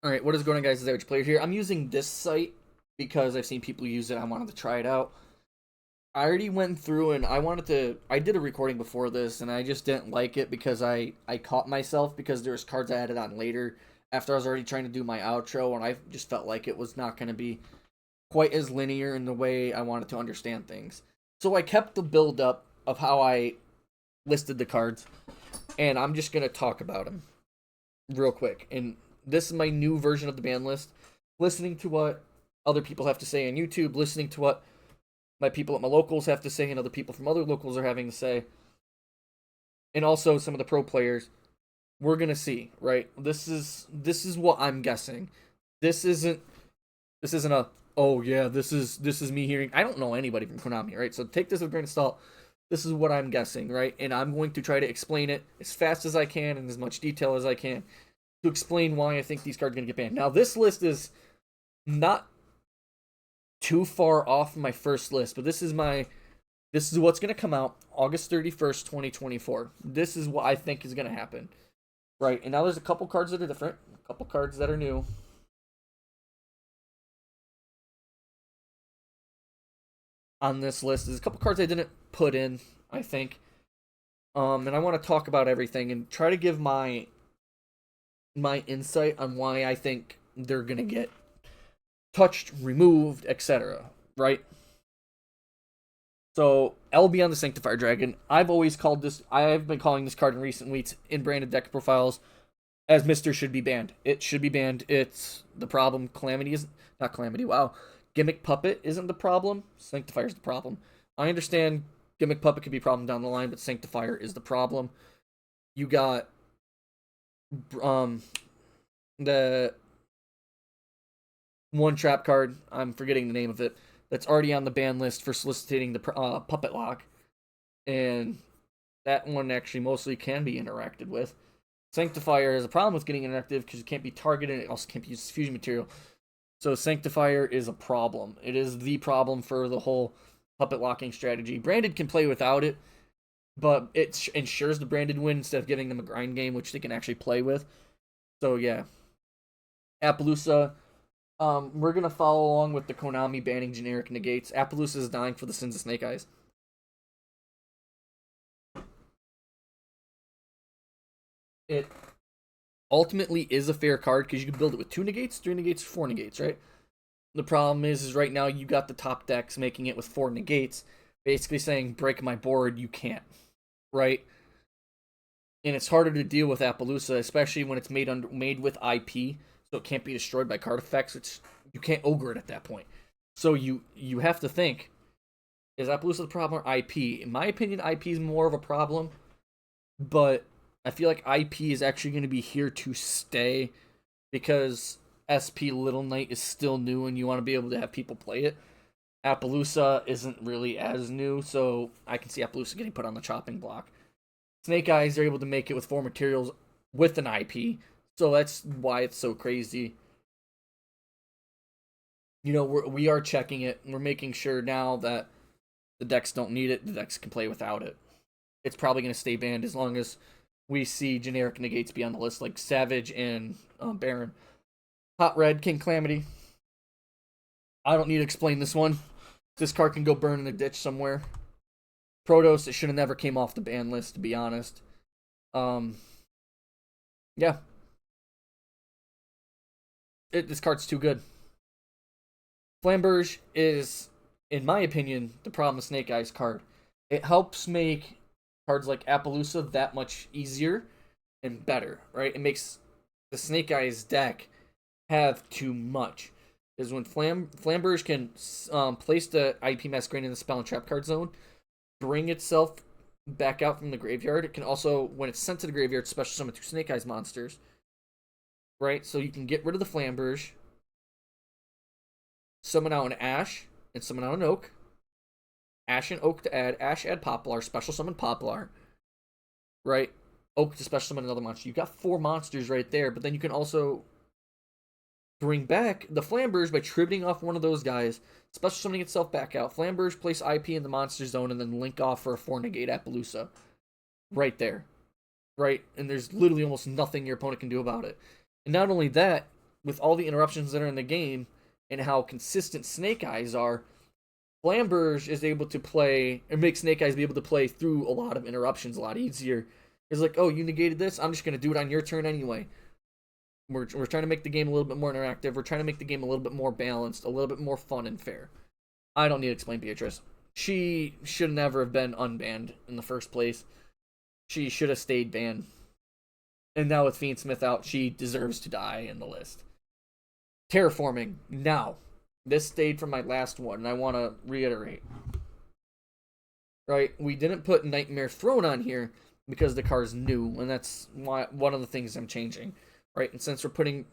Alright, what is going on, guys? It's Average Player here. I'm using this site because I've seen people use it. I wanted to try it out. I already went through and I did a recording before this and I just didn't like it because I caught myself because there's cards I added on later after I was already trying to do my outro, and I just felt like it was not going to be quite as linear in the way I wanted to understand things. So I kept the build up of how I listed the cards, and I'm just going to talk about them real quick. And this is my new version of the ban list. Listening to what other people have to say on YouTube, listening to what my people at my locals have to say, and other people from other locals are having to say, and also some of the pro players. We're gonna see, right? This is what I'm guessing. This isn't this isn't a oh yeah, this is me hearing. I don't know anybody from Konami, right? So take this with a grain of salt. This is what I'm guessing, right? And I'm going to try to explain it as fast as I can and as much detail as I can to explain why I think these cards are going to get banned. Now, this list is not too far off my first list, but this is what's going to come out August 31st, 2024. This is what I think is going to happen. Right. And now there's a couple cards that are different, a couple cards that are new. On this list, there's a couple cards I didn't put in, I think. And I want to talk about everything and try to give my insight on why I think they're going to get touched, removed, etc. Right? So, LB on the Sanctifier Dragon. I've been calling this card in recent weeks in branded deck profiles as Mr. Should be banned. It should be banned. It's the problem. Calamity is not Calamity. Wow. Gimmick Puppet isn't the problem. Sanctifier's the problem. I understand Gimmick Puppet could be a problem down the line, but Sanctifier is the problem. You got the one trap card, I'm forgetting the name of it, that's already on the ban list for soliciting the puppet lock, and that one actually mostly can be interacted with. Sanctifier has a problem with getting interactive because it can't be targeted, and it also can't be used as fusion material. So Sanctifier is a problem. It is the problem for the whole puppet locking strategy. Branded can play without it, but it ensures the branded win instead of giving them a grind game, which they can actually play with. So yeah, Appaloosa. We're gonna follow along with the Konami banning generic negates. Appaloosa is dying for the sins of Snake Eyes. It ultimately is a fair card because you can build it with 2 negates, 3 negates, 4 negates, right? The problem is right now you got the top decks making it with 4 negates, basically saying break my board, you can't, right? And it's harder to deal with Appaloosa, especially when it's made with IP, so it can't be destroyed by card effects. You can't ogre it at that point. So you have to think: is Appaloosa the problem or IP? In my opinion, IP is more of a problem, but I feel like IP is actually going to be here to stay because SP Little Knight is still new, and you want to be able to have people play it. Appaloosa isn't really as new, so I can see Appaloosa getting put on the chopping block. Snake Eyes are able to make it with 4 materials with an IP, so that's why it's so crazy. You know, we are checking it. We're making sure now that the decks don't need it. The decks can play without it. It's probably going to stay banned as long as we see generic negates be on the list, like Savage and Baron. Hot Red, King Calamity. I don't need to explain this one. This card can go burn in a ditch somewhere. Protos, it should have never came off the ban list, to be honest. Yeah. This card's too good. Flamberge is, in my opinion, the problem with Snake Eyes card. It helps make cards like Appaloosa that much easier and better, right? It makes the Snake Eyes deck have too much. Is when Flamberge can place the IP Masquerade in the spell and trap card zone, bring itself back out from the graveyard. It can also, when it's sent to the graveyard, special summon 2 Snake Eyes monsters. Right? So you can get rid of the Flamberge, summon out an Ash, and summon out an Oak. Ash and Oak to add. Ash add Poplar, special summon Poplar. Right? Oak to special summon another monster. You've got 4 monsters right there, but then you can also bring back the Flamberge by tributing off one of those guys, special summoning itself back out. Flamberge, place IP in the monster zone, and then link off for a 4 negate Appaloosa. Right there. Right? And there's literally almost nothing your opponent can do about it. And not only that, with all the interruptions that are in the game and how consistent Snake Eyes are, Flamberge is able to play, and make Snake Eyes be able to play through a lot of interruptions a lot easier. It's like, oh, you negated this? I'm just going to do it on your turn anyway. We're trying to make the game a little bit more interactive. We're trying to make the game a little bit more balanced, a little bit more fun and fair. I don't need to explain Beatrice. She should never have been unbanned in the first place. She should have stayed banned. And now with Fiendsmith out, she deserves to die in the list. Terraforming. Now, this stayed from my last one, and I want to reiterate. Right? We didn't put Nightmare Throne on here because the card's new, and that's why one of the things I'm changing. Right? And since we're putting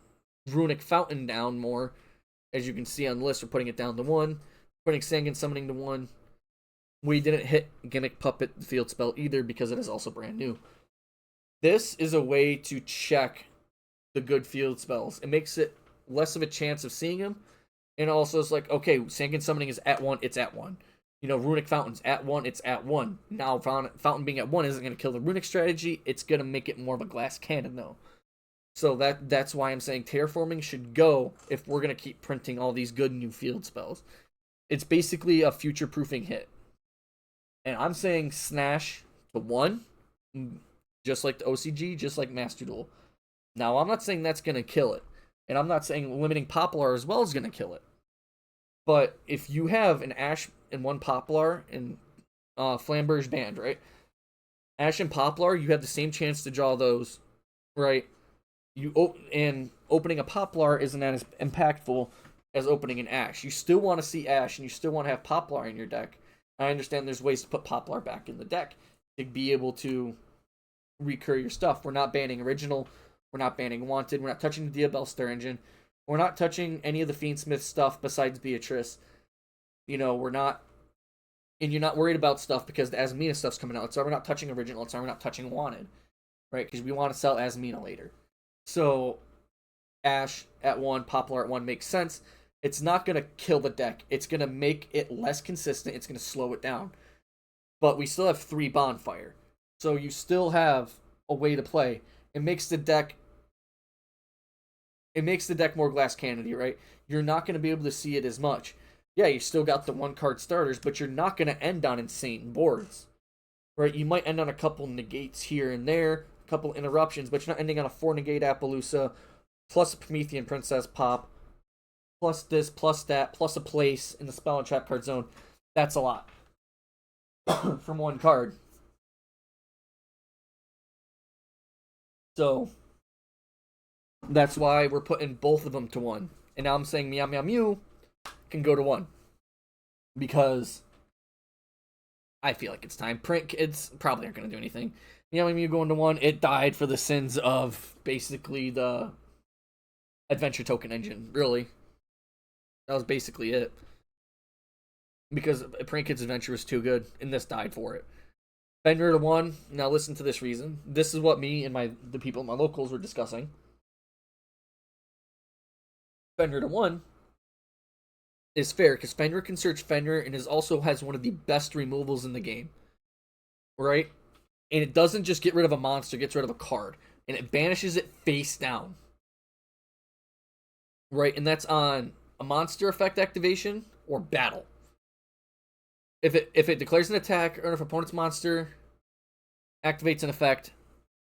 Runic Fountain down more, as you can see on the list, we're putting it down to 1. Putting Sanguine Summoning to 1. We didn't hit Gimmick Puppet the field spell either because it is also brand new. This is a way to check the good field spells. It makes it less of a chance of seeing them. And also it's like, okay, Sanguine Summoning is at 1, it's at 1. You know, Runic Fountain's at 1, it's at 1. Now, Fountain being at 1 isn't going to kill the Runic strategy. It's going to make it more of a glass cannon, though. So that's why I'm saying Terraforming should go if we're going to keep printing all these good new field spells. It's basically a future-proofing hit. And I'm saying Snash to 1, just like the OCG, just like Master Duel. Now, I'm not saying that's going to kill it. And I'm not saying limiting Poplar as well is going to kill it. But if you have an Ash and 1 Poplar and Flamberge banned, right? Ash and Poplar, you have the same chance to draw those, right? And opening a Poplar isn't as impactful as opening an Ash. You still want to see Ash and you still want to have Poplar in your deck. I understand there's ways to put Poplar back in the deck to be able to recur your stuff. We're not banning Original. We're not banning Wanted. We're not touching the Diabell Star Engine. We're not touching any of the Fiendsmith stuff besides Beatrice. You know, we're not... And you're not worried about stuff because the Asmina stuff's coming out. It's why we're not touching Original. It's why we're not touching Wanted. Right? Because we want to sell Asmina later. So, Ash at 1, Poplar at 1 makes sense. It's not going to kill the deck. It's going to make it less consistent. It's going to slow it down. But we still have 3 Bonfire. So you still have a way to play. It makes the deck more glass cannony, right? You're not going to be able to see it as much. Yeah, you still got the 1-card starters, but you're not going to end on insane boards. Right? You might end on a couple negates here and there, a couple interruptions, but you're not ending on a 4-negate Appaloosa, plus a Promethean Princess pop, plus this, plus that, plus a place in the spell and trap card zone. That's a lot. From 1 card. So, that's why we're putting both of them to 1. And now I'm saying Meow Meow Mew can go to 1. Because I feel like it's time. Print kids probably aren't going to do anything. Meow Meow Mew going to 1, it died for the sins of basically the Adventure Token Engine, really. That was basically it. Because Prank Kids Adventure was too good, and this died for it. Fenrir to 1. Now listen to this reason. This is what me and the people in my locals were discussing. Fenrir to 1 is fair because Fenrir can search Fenrir and also has one of the best removals in the game. Right? And it doesn't just get rid of a monster, it gets rid of a card. And it banishes it face down. Right? And that's on a monster effect activation or battle. If it declares an attack or if opponent's monster activates an effect,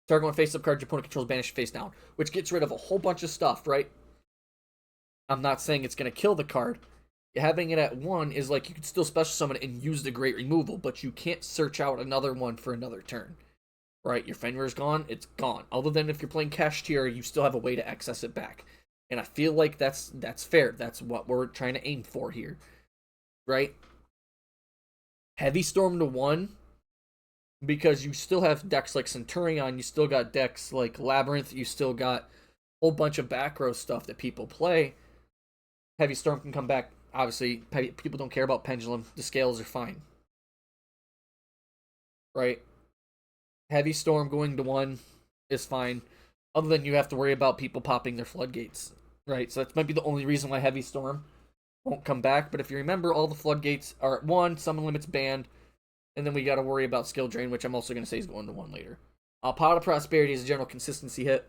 target one face-up card your opponent controls banished face down, which gets rid of a whole bunch of stuff, right? I'm not saying it's going to kill the card. Having it at 1 is like you can still special summon it and use the Great Removal, but you can't search out another one for another turn. Right? Your Fenrir's gone, it's gone. Other than if you're playing Cash Tier, you still have a way to access it back. And I feel like that's fair. That's what we're trying to aim for here. Right? Heavy Storm to 1, because you still have decks like Centurion, you still got decks like Labyrinth, you still got a whole bunch of back row stuff that people play. Heavy Storm can come back. Obviously, people don't care about Pendulum. The scales are fine. Right? Heavy Storm going to 1 is fine. Other than you have to worry about people popping their floodgates. Right? So that might be the only reason why Heavy Storm won't come back. But if you remember, all the floodgates are at 1, summon limits banned. And then we got to worry about skill drain, which I'm also going to say is going to 1 later. Pot of Prosperity is a general consistency hit.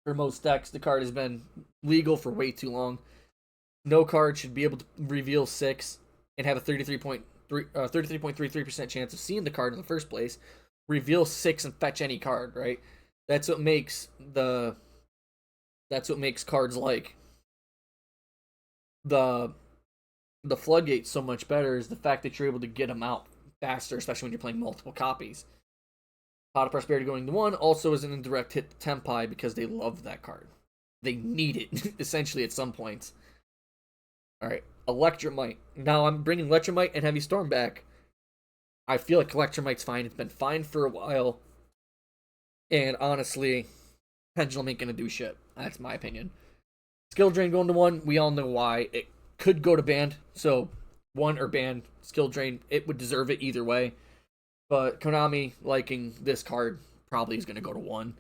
For most decks, the card has been legal for way too long. No card should be able to reveal 6 and have a 33.33% chance of seeing the card in the first place. Reveal 6 and fetch any card, right? That's what makes the that's what makes cards like the the floodgate so much better, is the fact that you're able to get them out faster, especially when you're playing multiple copies. Pot of Prosperity going to 1 also is an indirect hit to Tempai because they love that card. They need it, essentially, at some points. Alright, Electromite. Now I'm bringing Electromite and Heavy Storm back. I feel like Electromite's fine. It's been fine for a while. And honestly, Pendulum ain't gonna do shit. That's my opinion. Skill Drain going to 1, we all know why. It could go to banned, so 1 or banned. Skill Drain, it would deserve it either way. But Konami liking this card probably is going to go to 1.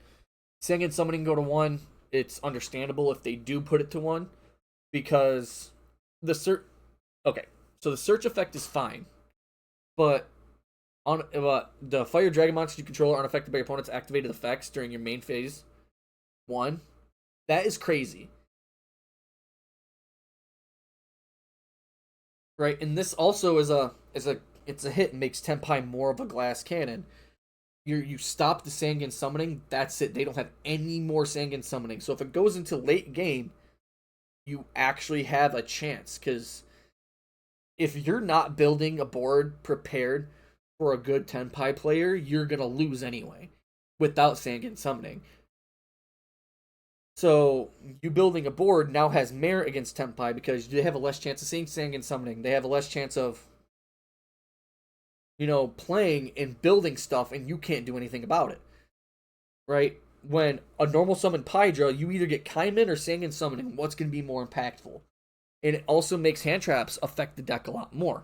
Singing Summoning go to 1. It's understandable if they do put it to 1, because the search. Okay, so the search effect is fine, but on the Fire Dragon monsters you control are unaffected by your opponent's activated effects during your main phase 1. That is crazy, right? And this also is a it's a hit and makes Tenpai more of a glass cannon. You stop the Sangan summoning, that's it. They don't have any more Sangan summoning. So if it goes into late game, you actually have a chance. Because if you're not building a board prepared for a good Tenpai player, you're going to lose anyway without Sangan summoning. So you building a board now has merit against Tenpai because they have a less chance of seeing Sangan summoning. They have a less chance of playing and building stuff, and you can't do anything about it, right? When a normal summon Pydra, you either get Kaiman or Sangan summoning. What's going to be more impactful? And it also makes hand traps affect the deck a lot more.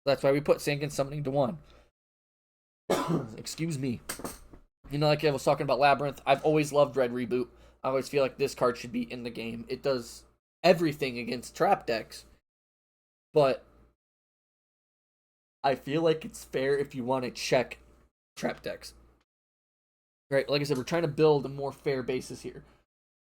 That's why we put Sangan summoning to 1. Excuse me. Like I was talking about Labyrinth, I've always loved Red Reboot. I always feel like this card should be in the game. It does everything against trap decks, but I feel like it's fair if you want to check trap decks. Right? Like I said, we're trying to build a more fair basis here.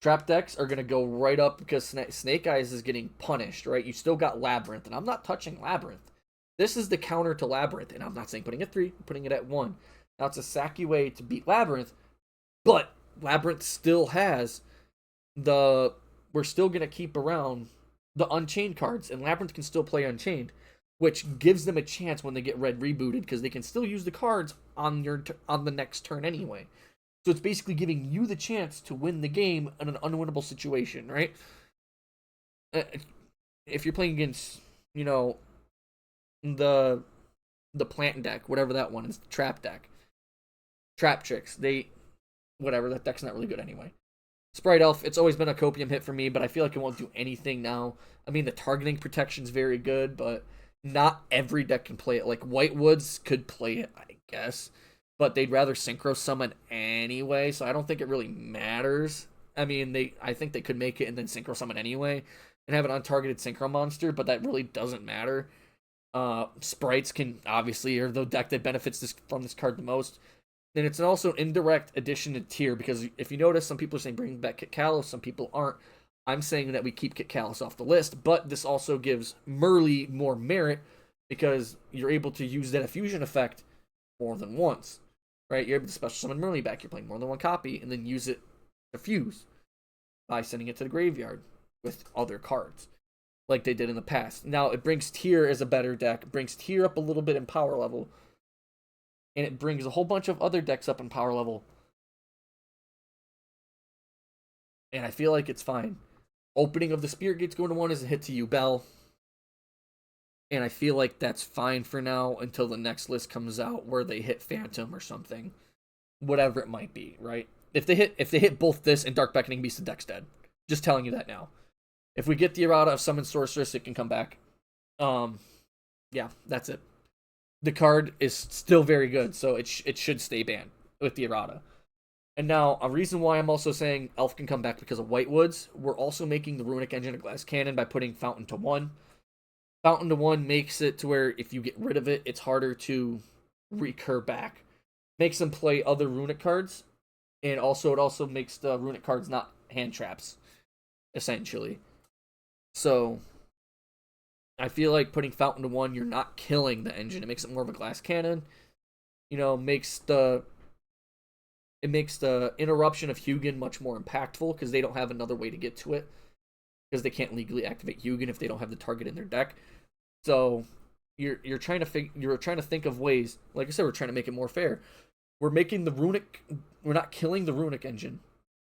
Trap decks are going to go right up because Snake Eyes is getting punished, right? You still got Labyrinth, and I'm not touching Labyrinth. This is the counter to Labyrinth, and I'm not saying putting it at 3, I'm putting it at 1. Now, it's a sacky way to beat Labyrinth, but Labyrinth still has we're still going to keep around the Unchained cards, and Labyrinth can still play Unchained, which gives them a chance when they get Red rebooted, because they can still use the cards on the next turn anyway. So it's basically giving you the chance to win the game in an unwinnable situation, right? If you're playing against, the plant deck, whatever that one is, the trap deck, Trap Tricks, that deck's not really good anyway. Sprite Elf, it's always been a copium hit for me, but I feel like it won't do anything now. I mean, the targeting protection's very good, but not every deck can play it. Like, Whitewoods could play it, I guess, but they'd rather synchro summon anyway, so I don't think it really matters. I mean, I think they could make it and then synchro summon anyway and have an untargeted synchro monster, but that really doesn't matter. Sprites can obviously are the deck that benefits from this card the most. And it's also an indirect addition to tier, because if you notice, some people are saying bring back Kit Kalos, some people aren't. I'm saying that we keep Kit Kalos off the list, but this also gives Merly more merit because you're able to use that effusion effect more than once, right? You're able to special summon Merly back. You're playing more than one copy and then use it to fuse by sending it to the graveyard with other cards like they did in the past. Now, it brings Tier as a better deck. It brings Tier up a little bit in power level, and it brings a whole bunch of other decks up in power level. And I feel like it's fine. Opening of the Spirit Gates going to 1 is a hit to you, Bell. And I feel like that's fine for now until the next list comes out where they hit Phantom or something. Whatever it might be, right? If they hit both this and Dark Beckoning Beast, the deck's dead. Just telling you that now. If we get the errata of Summon Sorceress, it can come back. Yeah, that's it. The card is still very good, so it should stay banned with the errata. And now, a reason why I'm also saying Elf can come back because of Whitewoods, we're also making the Runic Engine a glass cannon by putting Fountain to 1. Fountain to 1 makes it to where if you get rid of it, it's harder to recur back. Makes them play other Runic cards, And also, it also makes the runic cards not hand traps, essentially. So, I feel like putting Fountain to 1, you're not killing the engine. It makes it more of a glass cannon. You know, it makes the interruption of Hugin much more impactful because they don't have another way to get to it because they can't legally activate Hugin if they don't have the target in their deck. So you're trying to think of ways. Like I said, we're trying to make it more fair. We're not killing the runic engine,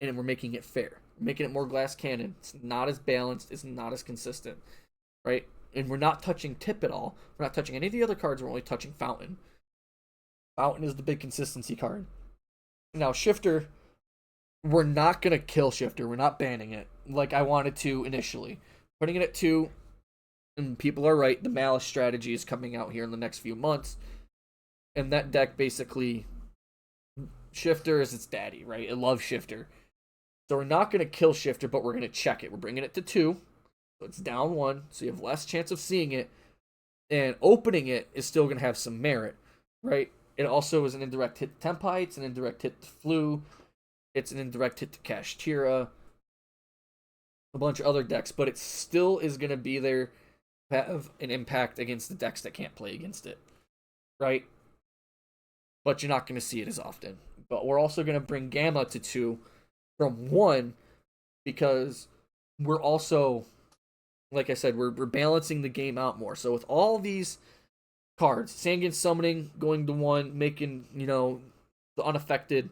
and we're making it fair. We're making it more glass cannon. It's not as balanced. It's not as consistent, right? And we're not touching Tip at all. We're not touching any of the other cards. We're only touching Fountain. Fountain is the big consistency card. Now, Shifter, we're not going to kill Shifter. We're not banning it like I wanted to initially. Putting it at 2, and people are right, the Malice strategy is coming out here in the next few months. And that deck basically, Shifter is its daddy, right? It loves Shifter. So we're not going to kill Shifter, but we're going to check it. We're bringing it to 2, so it's down 1, so you have less chance of seeing it. And opening it is still going to have some merit, right? It also is an indirect hit to Tempai, it's an indirect hit to Flu, it's an indirect hit to Kashtira, a bunch of other decks, but it still is going to be there to have an impact against the decks that can't play against it, right? But you're not going to see it as often. But we're also going to bring Gamma to 2 from 1 because we're also, like I said, we're balancing the game out more. So with all these cards, Sangan summoning going to 1, making, the unaffected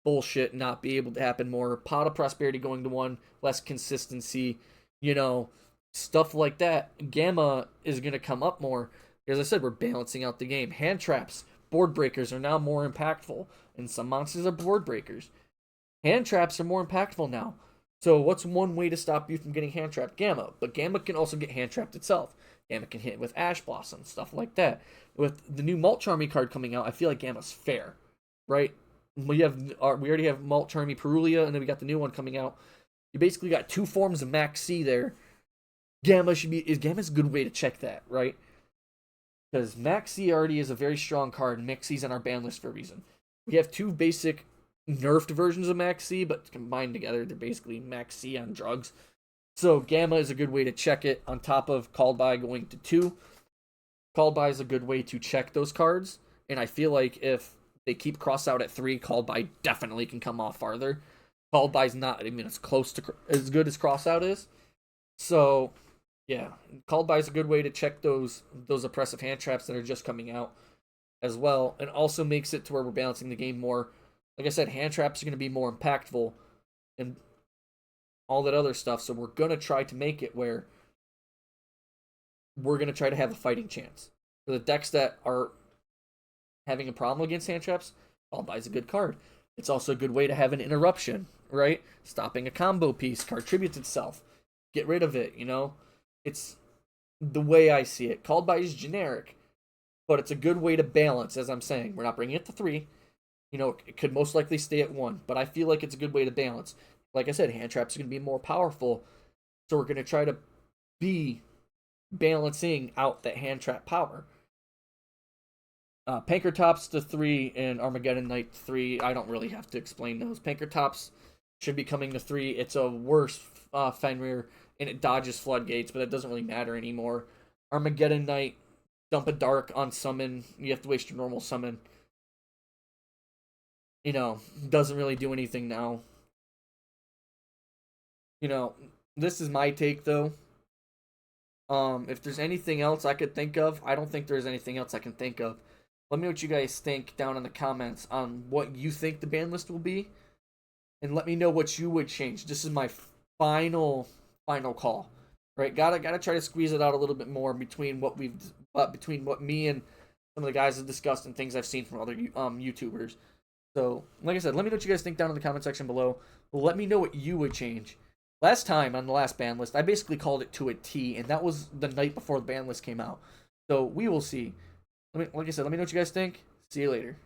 bullshit not be able to happen more. Pot of Prosperity going to 1, less consistency, stuff like that. Gamma is going to come up more. As I said, we're balancing out the game. Hand traps, board breakers are now more impactful, and some monsters are board breakers. Hand traps are more impactful now. So what's one way to stop you from getting hand trapped? Gamma. But Gamma can also get hand trapped itself. Gamma can hit with Ash Blossom, stuff like that. With the new Malt Charmy card coming out, I feel like Gamma's fair, right? We already have Malt Charmy Perulia, and then we got the new one coming out. You basically got 2 forms of Max C there. Gamma's a good way to check that, right? Because Max C already is a very strong card, and Max C's on our ban list for a reason. We have 2 basic nerfed versions of Max C, but combined together, they're basically Max C on drugs. So Gamma is a good way to check it on top of Called By going to 2. Called By is a good way to check those cards. And I feel like if they keep Cross out at 3, Called By definitely can come off farther. Called By is not, it's close to as good as Cross out is. So, yeah. Called By is a good way to check those oppressive hand traps that are just coming out as well. And also makes it to where we're balancing the game more. Like I said, hand traps are going to be more impactful. And all that other stuff, so we're going to try to make it where we're going to try to have a fighting chance. For the decks that are having a problem against hand traps, Called By is a good card. It's also a good way to have an interruption, right? Stopping a combo piece, card tributes itself. Get rid of it, It's the way I see it. Called By is generic, but it's a good way to balance, as I'm saying. We're not bringing it to 3. It could most likely stay at 1, but I feel like it's a good way to balance. Like I said, hand traps are going to be more powerful, so we're going to try to be balancing out that hand trap power. Pankratops to 3 and Armageddon Knight 3, I don't really have to explain those. Pankratops should be coming to 3. It's a worse Fenrir, and it dodges floodgates, but that doesn't really matter anymore. Armageddon Knight, dump a dark on summon, you have to waste your normal summon. Doesn't really do anything now. This is my take, though. If there's anything else I could think of, I don't think there's anything else I can think of. Let me know what you guys think down in the comments on what you think the ban list will be. And let me know what you would change. This is my final call. Right? Gotta try to squeeze it out a little bit more between what me and some of the guys have discussed and things I've seen from other YouTubers. So, like I said, let me know what you guys think down in the comment section below. Let me know what you would change. Last time on the last ban list, I basically called it to a T, and that was the night before the ban list came out. So we will see. Like I said, let me know what you guys think. See you later.